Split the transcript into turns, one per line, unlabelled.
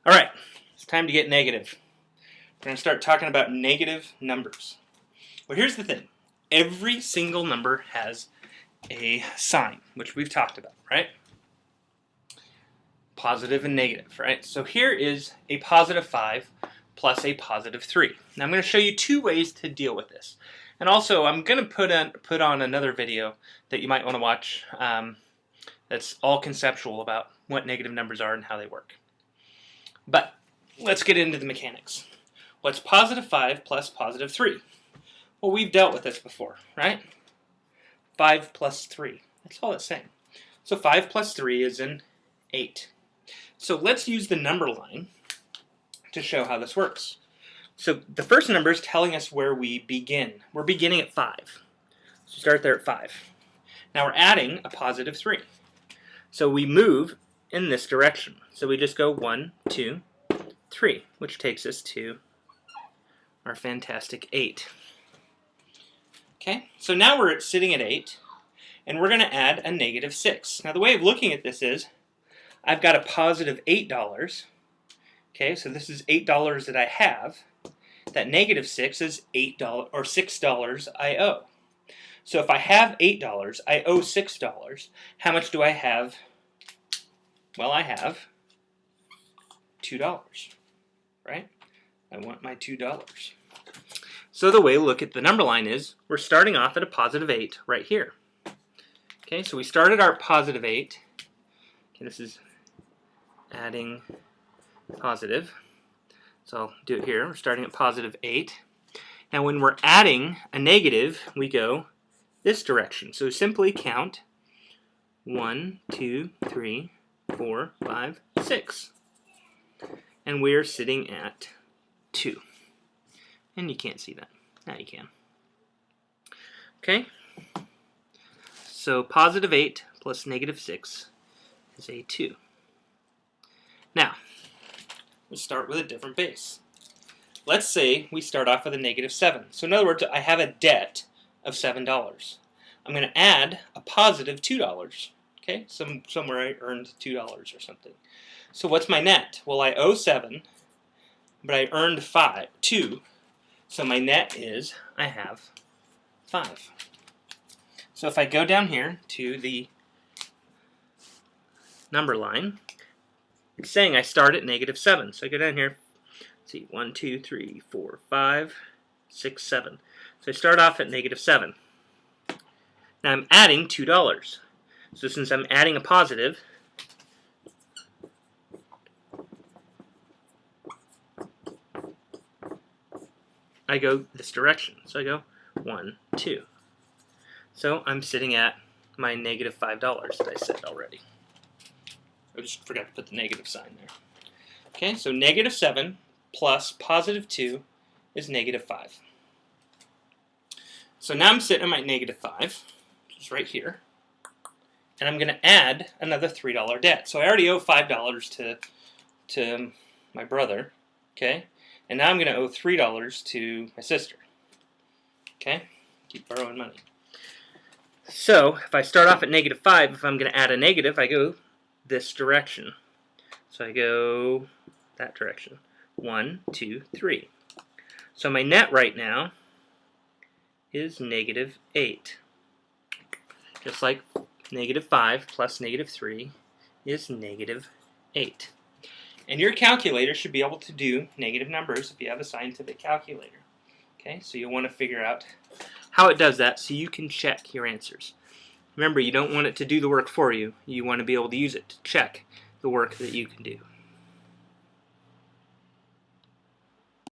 All right, it's time to get negative. We're going to start talking about negative numbers. Well, here's the thing. Every single number has a sign, which we've talked about, right? Positive and negative, right? So here is a positive 5 plus a positive 3. Now I'm going to show you two ways to deal with this. And also I'm going to put on another video that you might want to watch that's all conceptual about what negative numbers are and how they work. But let's get into the mechanics. What's positive 5 plus positive 3? Well, we've dealt with this before, right? 5 plus 3. That's all it's saying. So 5 plus 3 is an 8. So let's use the number line to show how this works. So the first number is telling us where we begin. We're beginning at 5. So start there at 5. Now we're adding a positive 3. So we move in this direction. So we just go 1, 2, 3, which takes us to our fantastic 8. Okay, so now we're sitting at 8, and we're going to add a negative 6. Now the way of looking at this is, I've got a positive $8. Okay, so this is $8 that I have. That negative 6 is $8 or $6 I owe. So if I have $8, I owe $6. How much do I have? Well, I have $2, right? I want my $2. So the way to look at the number line is, we're starting off at a positive 8 right here. Okay, so we started our positive 8. Okay, this is adding positive. So I'll do it here. We're starting at positive 8. Now when we're adding a negative, we go this direction. So simply count 1, 2, 3, 4, 5, 6. And we're sitting at 2. And you can't see that. Now you can. Okay? So positive 8 plus negative 6 is a 2. Now, let's start with a different base. Let's say we start off with a negative 7. So in other words, I have a debt of $7. I'm going to add a positive $2. Okay? Somewhere I earned $2 or something. So what's my net? Well, I owe 7, but I earned 2. So my net is, I have 5. So if I go down here to the number line, it's saying I start at negative 7. So I go down here, let's see, 1, 2, 3, 4, 5, 6, 7. So I start off at negative 7. Now I'm adding $2. So since I'm adding a positive, I go this direction. So I go 1, 2. So I'm sitting at my negative $5 that I said already. I just forgot to put the negative sign there. Okay, so negative 7 plus positive 2 is negative 5. So now I'm sitting at my negative 5, which is right here. And I'm going to add another $3 debt. So I already owe $5 to my brother. Okay? And now I'm going to owe $3 to my sister. Okay? Keep borrowing money. So if I start off at negative 5, if I'm going to add a negative, I go this direction. So I go that direction. 1, 2, 3. So my net right now is negative 8. Just like negative 5 plus negative 3 is negative 8. And your calculator should be able to do negative numbers if you have a scientific calculator. Okay, so you'll want to figure out how it does that so you can check your answers. Remember, you don't want it to do the work for you. You want to be able to use it to check the work that you can do.